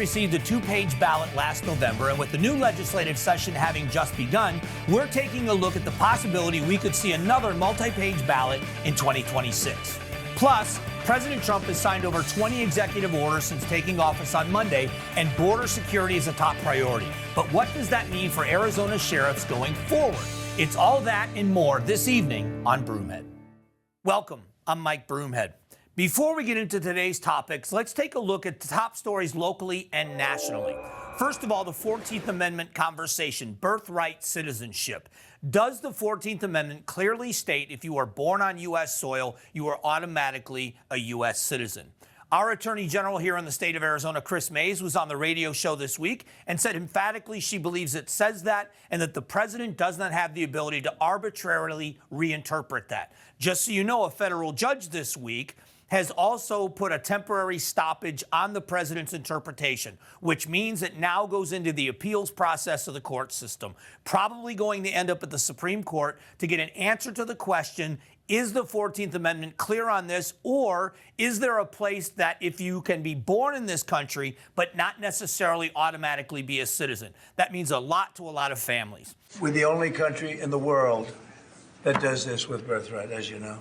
received a two-page ballot last November, and with the new legislative session having just begun, we're taking a look at the possibility we could see another multi-page ballot in 2026. Plus, President Trump has signed over 20 executive orders since taking office on Monday, and border security is a top priority. But what does that mean for Arizona sheriffs going forward? It's all that and more this evening on Broomhead. Welcome, I'm Mike Broomhead. Before we get into today's topics, let's take a look at the top stories locally and nationally. First of all, the 14th Amendment conversation, birthright citizenship. Does the 14th Amendment clearly state if you are born on U.S. soil, you are automatically a U.S. citizen? Our Attorney General here in the state of Arizona, Chris Mays, was on the radio show this week and said emphatically she believes it says that and that the president does not have the ability to arbitrarily reinterpret that. Just so you know, a federal judge this week has also put a temporary stoppage on the president's interpretation, which means it now goes into the appeals process of the court system, probably going to end up at the Supreme Court to get an answer to the question, is the 14th Amendment clear on this, or is there a place that if you can be born in this country but not necessarily automatically be a citizen? That means a lot to a lot of families. We're the only country in the world that does this with birthright, as you know.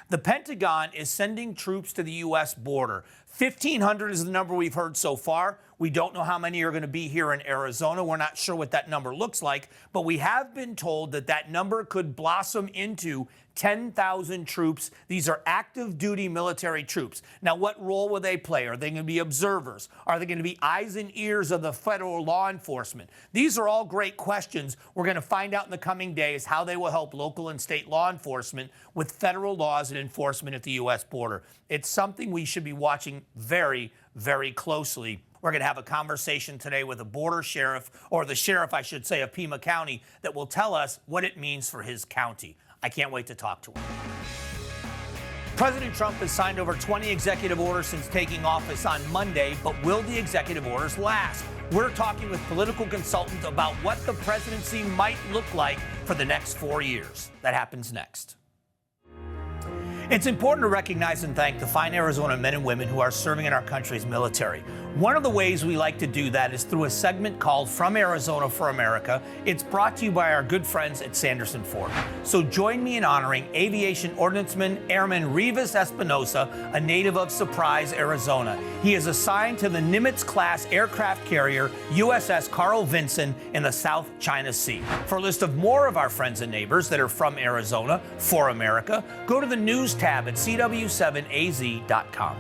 The Pentagon is sending troops to the U.S. border. 1,500 is the number we've heard so far. We don't know how many are going to be here in Arizona. We're not sure what that number looks like, but we have been told that that number could blossom into 10,000 troops. These are active duty military troops. Now, what role will they play? Are they going to be observers? Are they going to be eyes and ears of the federal law enforcement? These are all great questions. We're going to find out in the coming days how they will help local and state law enforcement with federal laws and enforcement at the U.S. border. It's something we should be watching very, very closely. We're going to have a conversation today with a border sheriff, or the sheriff, I should say, of Pima County, that will tell us what it means for his county. I can't wait to talk to him. President Trump has signed over 20 executive orders since taking office on Monday, but will the executive orders last? We're talking with political consultants about what the presidency might look like for the next 4 years. That happens next. It's important to recognize and thank the fine Arizona men and women who are serving in our country's military. One of the ways we like to do that is through a segment called From Arizona for America. It's brought to you by our good friends at Sanderson Ford. So join me in honoring Aviation Ordnanceman Airman Rivas Espinosa, a native of Surprise, Arizona. He is assigned to the Nimitz-class aircraft carrier USS Carl Vinson in the South China Sea. For a list of more of our friends and neighbors that are from Arizona for America, go to the news tab at cw7az.com.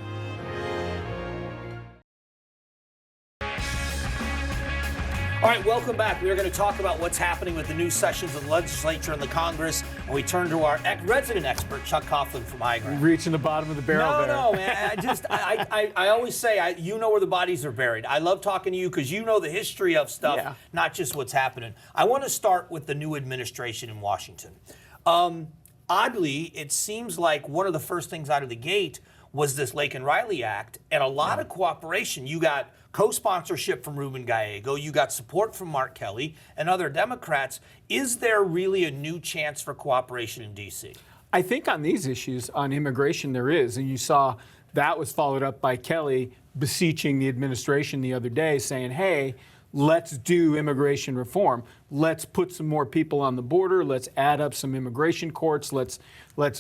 All right, welcome back. We are going to talk about what's happening with the new sessions of the legislature and the Congress. And we turn to our resident expert, Chuck Coughlin from iGround. Reaching the bottom of the barrel there. No, man. I always say, you know where the bodies are buried. I love talking to you because you know the history of stuff, not just what's happening. I want to start with the new administration in Washington. Oddly, it seems like one of the first things out of the gate was this Lake and Riley Act, and a lot of cooperation. You got co-sponsorship from Ruben Gallego, you got support from Mark Kelly and other Democrats. Is there really a new chance for cooperation in D.C.? I think on these issues, on immigration, there is. And you saw that was followed up by Kelly beseeching the administration the other day, saying, hey, let's do immigration reform. Let's put some more people on the border. Let's add up some immigration courts. Let's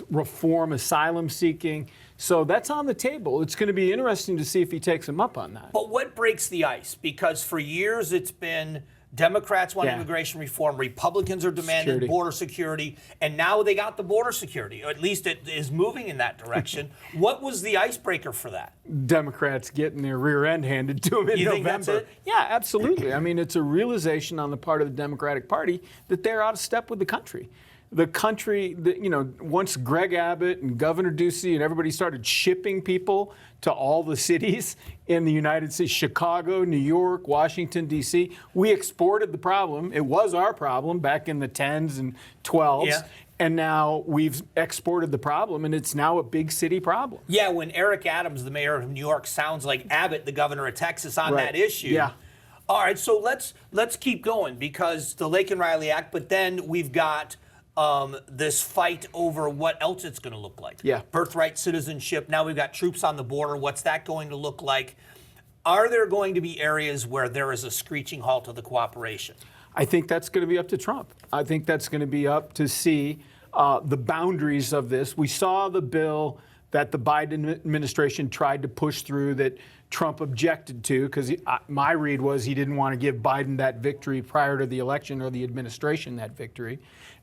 reform asylum seeking. So that's on the table. It's going to be interesting to see if he takes him up on that. But what breaks the ice? Because for years it's been Democrats want immigration reform, Republicans are demanding border security, and now they got the border security. Or at least it is moving in that direction. What was the icebreaker for that? Democrats getting their rear end handed to them in you November. Think that's it? Yeah, absolutely. I mean, it's a realization on the part of the Democratic Party that they're out of step with the country. The country, once Greg Abbott and Governor Ducey and everybody started shipping people to all the cities in the United States, Chicago, New York, Washington, D.C., we exported the problem. It was our problem back in the 10s and 12s. Yeah. And now we've exported the problem, and it's now a big city problem. Yeah, when Eric Adams, the mayor of New York, sounds like Abbott, the governor of Texas, on that issue. Yeah. All right, so let's keep going, because the Lake and Riley Act, but then we've got this fight over what else it's going to look like. Yeah. Birthright citizenship. Now we've got troops on the border. What's that going to look like? Are there going to be areas where there is a screeching halt of the cooperation? I think that's going to be up to Trump. I think that's going to be up to see the boundaries of this. We saw the bill that the Biden administration tried to push through that Trump objected to, because my read was he didn't want to give Biden that victory prior to the election, or the administration that victory.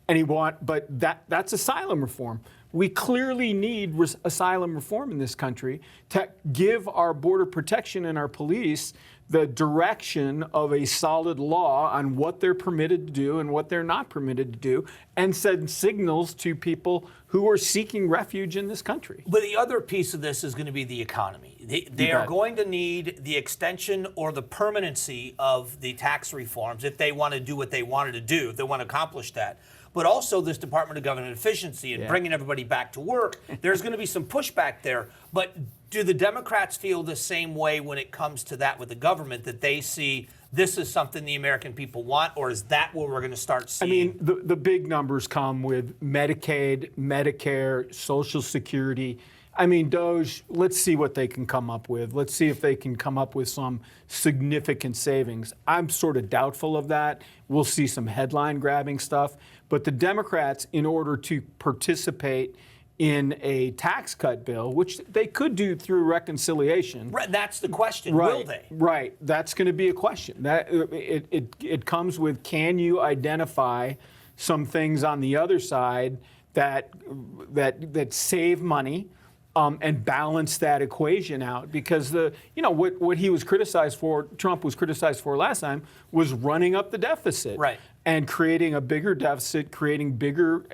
But that's asylum reform. We clearly need asylum reform in this country to give our border protection and our police the direction of a solid law on what they're permitted to do and what they're not permitted to do, and send signals to people who are seeking refuge in this country. But the other piece of this is going to be the economy. They are going to need the extension or the permanency of the tax reforms if they want to do what they wanted to do, if they want to accomplish that. But also this Department of Government Efficiency and bringing everybody back to work, there's going to be some pushback there. But do the Democrats feel the same way when it comes to that with the government, that they see this is something the American people want, or is that what we're going to start seeing? I mean, the big numbers come with Medicaid, Medicare, Social Security. I mean, DOGE, let's see what they can come up with. Let's see if they can come up with some significant savings. I'm sort of doubtful of that. We'll see some headline-grabbing stuff. But the Democrats, in order to participate in a tax cut bill, which they could do through reconciliation. Right, that's the question. Right, will they? Right. That's going to be a question. That it comes with, can you identify some things on the other side that save money? And balance that equation out, because what he was criticized for, Trump was criticized for last time, was running up the deficit, right, and creating a bigger deficit, creating bigger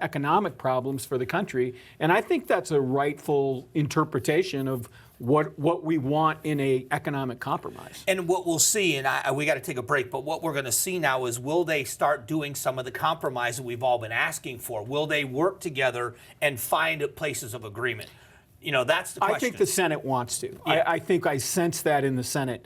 economic problems for the country. And I think that's a rightful interpretation of what we want in a economic compromise. And what we'll see, and we got to take a break, but what we're going to see now is, will they start doing some of the compromise that we've all been asking for? Will they work together and find places of agreement? That's the question. I think the Senate wants to. Yeah. I think I sense that in the Senate.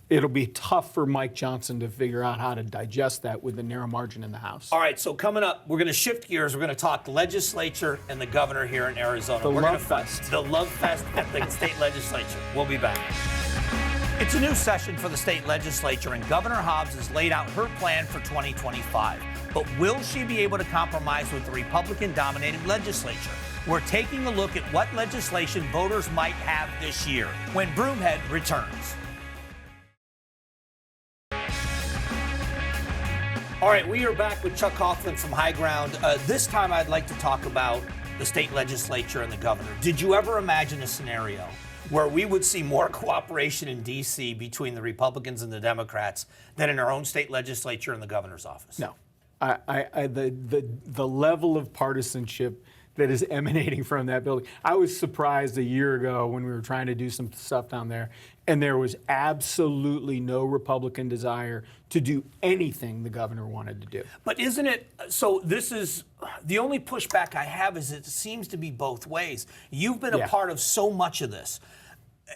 It'll be tough for Mike Johnson to figure out how to digest that with the narrow margin in the House. All right, so coming up, we're going to shift gears. We're going to talk the legislature and the governor here in Arizona. The Love Fest. The Love Fest at the state legislature. We'll be back. It's a new session for the state legislature, and Governor Hobbs has laid out her plan for 2025. But will she be able to compromise with the Republican-dominated legislature? We're taking a look at what legislation voters might have this year when Broomhead returns. All right, we are back with Chuck Coughlin from High Ground. This time I'd like to talk about the state legislature and the governor. Did you ever imagine a scenario where we would see more cooperation in D.C. between the Republicans and the Democrats than in our own state legislature and the governor's office? No. The level of partisanship that is emanating from that building. I was surprised a year ago when we were trying to do some stuff down there, and there was absolutely no Republican desire to do anything the governor wanted to do. But isn't it, so this is, the only pushback I have is it seems to be both ways. You've been a part of so much of this.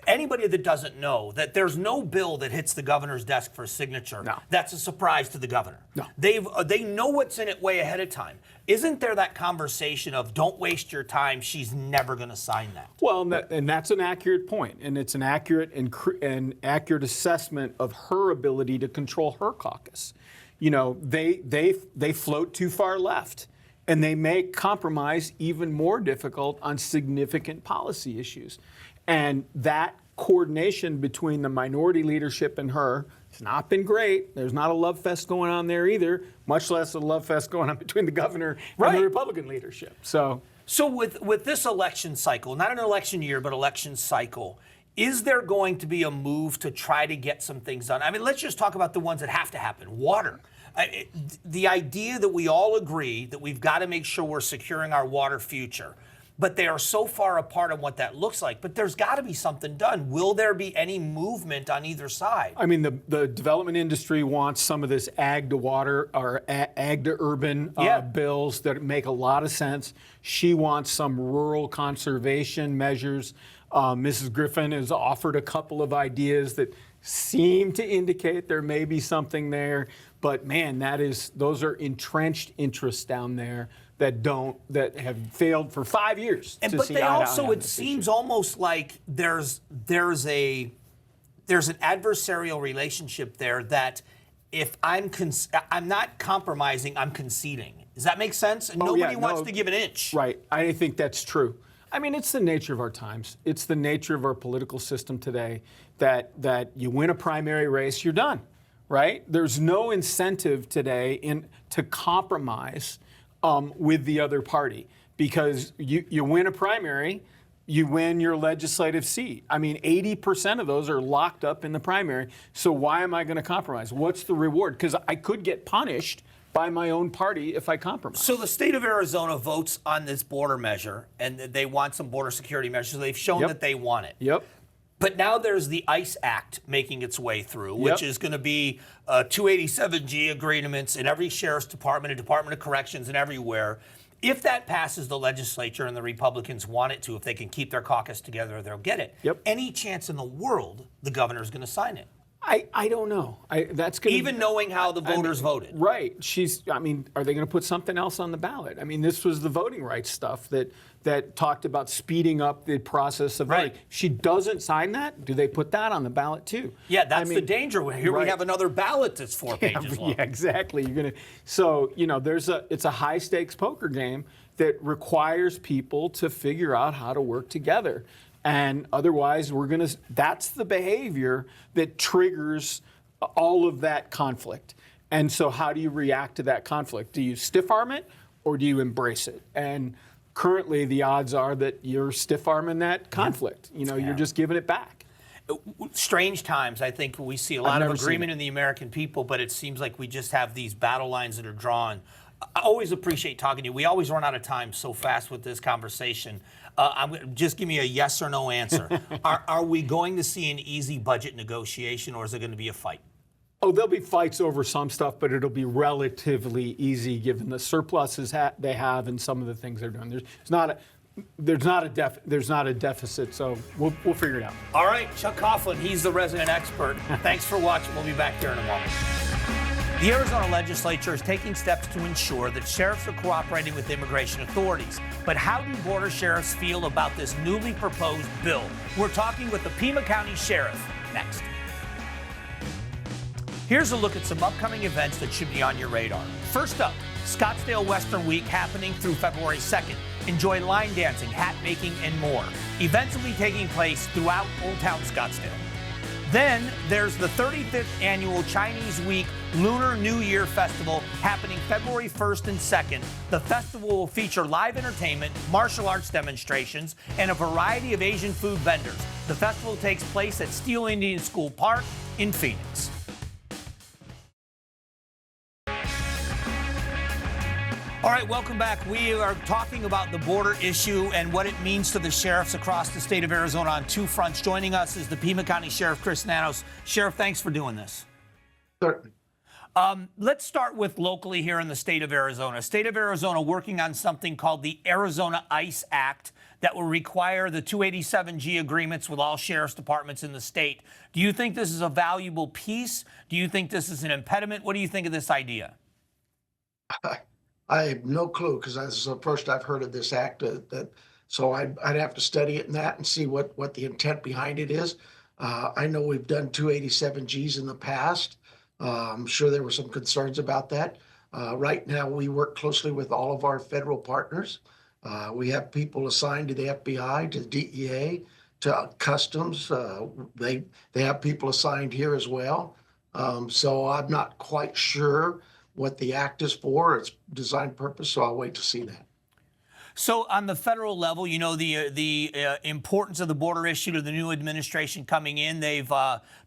Anybody that doesn't know that there's no bill that hits the governor's desk for a signature that's a surprise to the governor. No. They know what's in it way ahead of time. Isn't there that conversation of, don't waste your time, she's never going to sign that? Well, and that's an accurate point, and it's an accurate and accurate assessment of her ability to control her caucus. They float too far left, and they make compromise even more difficult on significant policy issues. And that coordination between the minority leadership and her has not been great. There's not a love fest going on there either, much less a love fest going on between the governor and the Republican leadership. So with this election cycle, not an election year, but election cycle, is there going to be a move to try to get some things done? I mean, let's just talk about the ones that have to happen. Water. The idea that we all agree that we've got to make sure we're securing our water future, but they are so far apart on what that looks like. But there's got to be something done. Will there be any movement on either side? I mean, the development industry wants some of this ag to water or ag to urban bills that make a lot of sense. She wants some rural conservation measures. Mrs. Griffin has offered a couple of ideas that seem to indicate there may be something there. But man, those are entrenched interests down there that have failed for 5 years. But they also, it seems almost like there's there's an adversarial relationship there that if I'm not compromising, I'm conceding. Does that make sense? And nobody wants to give an inch. Right. I think that's true. I mean, it's the nature of our times. It's the nature of our political system today that you win a primary race, you're done, right? There's no incentive today to compromise with the other party because you win a primary, you win your legislative seat. I mean, 80% of those are locked up in the primary. So why am I going to compromise? What's the reward? Because I could get punished by my own party if I compromise. So the state of Arizona votes on this border measure, and they want some border security measures. They've shown that they want it. Yep. But now there's the ICE Act making its way through, which is going to be 287G agreements in every sheriff's department and Department of Corrections and everywhere. If that passes the legislature and the Republicans want it to, if they can keep their caucus together, they'll get it. Yep. Any chance in the world the governor's going to sign it? I don't know. That's going even knowing how the voters voted. Right. I mean, are they going to put something else on the ballot? I mean, this was the voting rights stuff that talked about speeding up the process of voting. Right. She doesn't sign that. Do they put that on the ballot too? Yeah, that's the danger. Here we have another ballot that's 4 pages long. Yeah, exactly. So it's a high stakes poker game that requires people to figure out how to work together. And otherwise, that's the behavior that triggers all of that conflict. And so how do you react to that conflict? Do you stiff arm it or do you embrace it? And currently the odds are that you're stiff arming that conflict. You're just giving it back. Strange times. I think we see a lot of agreement in the American people, but it seems like we just have these battle lines that are drawn. I always appreciate talking to you. We always run out of time so fast with this conversation. Just give me a yes or no answer. Are we going to see an easy budget negotiation, or is it going to be a fight? Oh, there'll be fights over some stuff, but it'll be relatively easy given the surpluses they have and some of the things they're doing. There's not a deficit, so we'll figure it out. All right, Chuck Coughlin, he's the resident expert. Thanks for watching. We'll be back here in a moment. The Arizona legislature is taking steps to ensure that sheriffs are cooperating with immigration authorities. But how do border sheriffs feel about this newly proposed bill? We're talking with the Pima County Sheriff next. Here's a look at some upcoming events that should be on your radar. First up, Scottsdale Western Week happening through February 2nd. Enjoy line dancing, hat making, and more. Events will be taking place throughout Old Town Scottsdale. Then there's the 35th annual Chinese Week Lunar New Year Festival happening February 1st and 2nd. The festival will feature live entertainment, martial arts demonstrations, and a variety of Asian food vendors. The festival takes place at Steel Indian School Park in Phoenix. All right, welcome back. We are talking about the border issue and what it means to the sheriffs across the state of Arizona on two fronts. Joining us is the Pima County Sheriff, Chris Nanos. Sheriff, thanks for doing this. Certainly. Let's start with locally here in the state of Arizona. State of Arizona working on something called the Arizona ICE Act that will require the 287G agreements with all sheriff's departments in the state. Do you think this is a valuable piece? Do you think this is an impediment? What do you think of this idea? I have no clue because this is the first I've heard of this act. So I'd have to study it and see what the intent behind it is. I know we've done 287Gs in the past. I'm sure there were some concerns about that. Right now, we work closely with all of our federal partners. We have people assigned to the FBI, to the DEA, to Customs. They have people assigned here as well. So I'm not quite sure what the act is for, its design purpose, so I'll wait to see that. So on the federal level, you know, the importance of the border issue to the new administration coming in. They've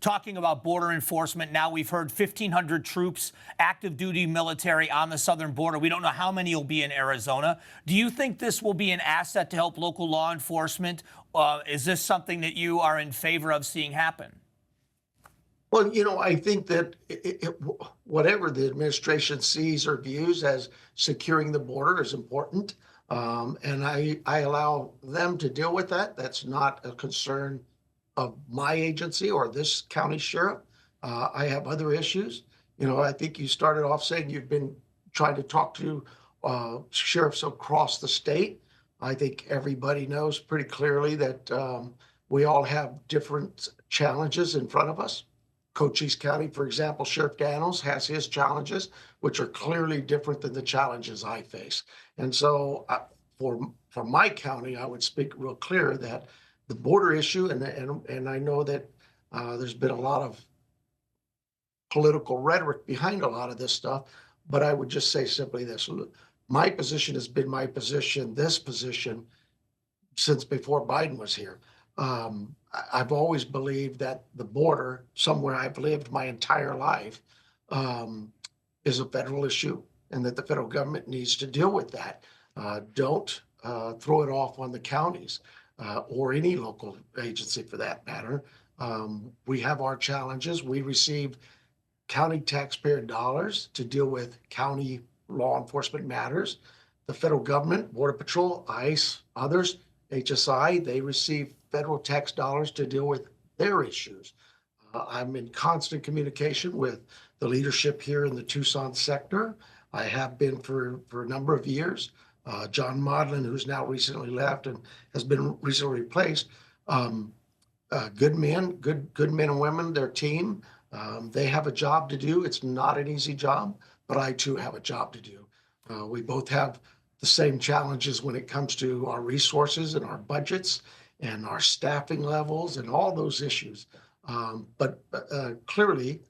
talking about border enforcement. Now we've heard 1,500 troops, active duty military on the southern border. We don't know how many will be in Arizona. Do you think this will be an asset to help local law enforcement? Is this something that you are in favor of seeing happen? Well, I think that whatever the administration sees or views as securing the border is important. And I allow them to deal with that. That's not a concern of my agency or this county sheriff. I have other issues. I think you started off saying you've been trying to talk to sheriffs across the state. I think everybody knows pretty clearly that We all have different challenges in front of us. Cochise County, for example, Sheriff Daniels has his challenges, which are clearly different than the challenges I face. And so for my county, I would speak real clear that the border issue, and I know that there's been a lot of political rhetoric behind a lot of this stuff, but I would just say simply this. My position has been my position, this position, since before Biden was here. I've always believed that the border, somewhere I've lived my entire life, is a federal issue, and that the federal government needs to deal with that. Don't throw it off on the counties or any local agency for that matter. We have our challenges. We receive county taxpayer dollars to deal with county law enforcement matters. The federal government, Border Patrol, ICE, others, HSI, they receive federal tax dollars to deal with their issues. I'm in constant communication with the leadership here in the Tucson sector. I have been for a number of years. John Modlin, who's now recently left and has been recently replaced, good men and women, their team. They have a job to do. It's not an easy job, but I too have a job to do. We both have the same challenges when it comes to our resources and our budgets and our staffing levels and all those issues. But clearly,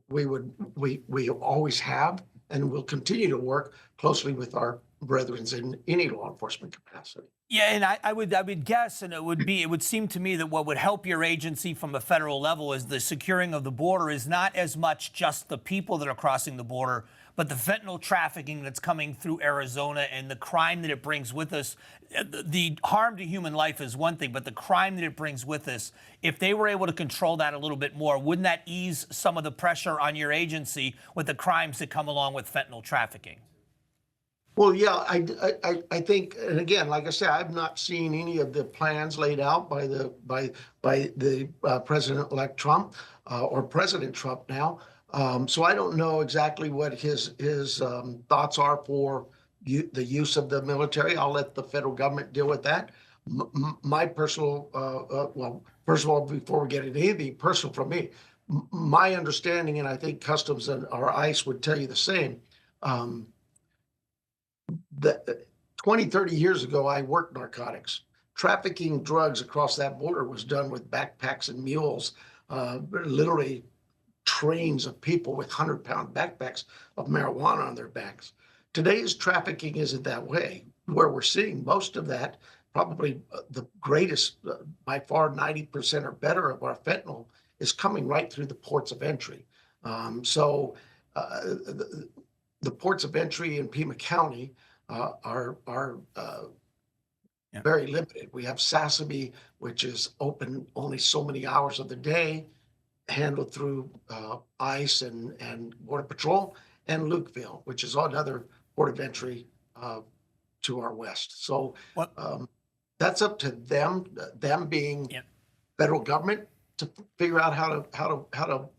we always have and will continue to work closely with our brethren in any law enforcement capacity. Yeah, and I would guess, and it would seem to me that what would help your agency from a federal level is the securing of the border is not as much just the people that are crossing the border, but the fentanyl trafficking that's coming through Arizona and the crime that it brings with us. The harm to human life is one thing, but the crime that it brings with us, if they were able to control that a little bit more, wouldn't that ease some of the pressure on your agency with the crimes that come along with fentanyl trafficking? Well, yeah, I think, and again, like I said, I've not seen any of the plans laid out by the President-elect Trump or President Trump now. So I don't know exactly what his thoughts are for the use of the military. I'll let the federal government deal with that. My personal, well, first of all, before we get into anything personal from me, my understanding, and I think Customs and our ICE would tell you the same. That 20, 30 years ago, I worked narcotics. Trafficking drugs across that border was done with backpacks and mules, literally trains of people with 100-pound backpacks of marijuana on their backs. Today's trafficking isn't that way. Where we're seeing most of that, probably the greatest, by far 90% or better of our fentanyl is coming right through the ports of entry. So the ports of entry in Pima County are very limited. We have Sassabee, which is open only so many hours of the day, handled through ICE and Border Patrol, and Lukeville, which is another port of entry to our west. So that's up to them being federal government to figure out how to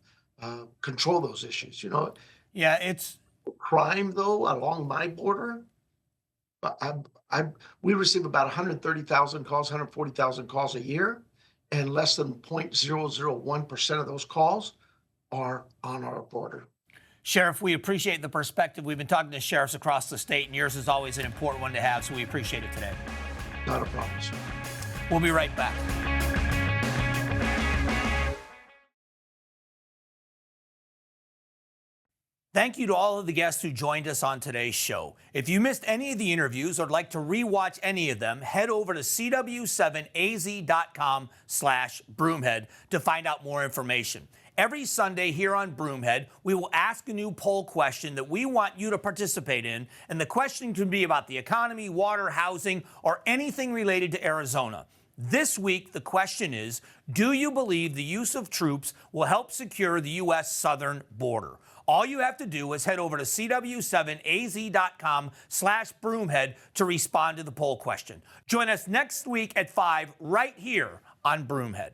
control those issues. You know. Yeah, it's crime though along my border. We receive about 130,000 calls, 140,000 calls a year, and less than 0.001% of those calls are on our border. Sheriff, we appreciate the perspective. We've been talking to sheriffs across the state, and yours is always an important one to have, so we appreciate it today. Not a problem, sir. We'll be right back. Thank you to all of the guests who joined us on today's show. If you missed any of the interviews or would like to rewatch any of them, head over to cw7az.com/Broomhead to find out more information. Every Sunday here on Broomhead, we will ask a new poll question that we want you to participate in, and the question can be about the economy, water, housing, or anything related to Arizona. This week, the question is, do you believe the use of troops will help secure the U.S. southern border? All you have to do is head over to cw7az.com/Broomhead to respond to the poll question. Join us next week at 5 right here on Broomhead.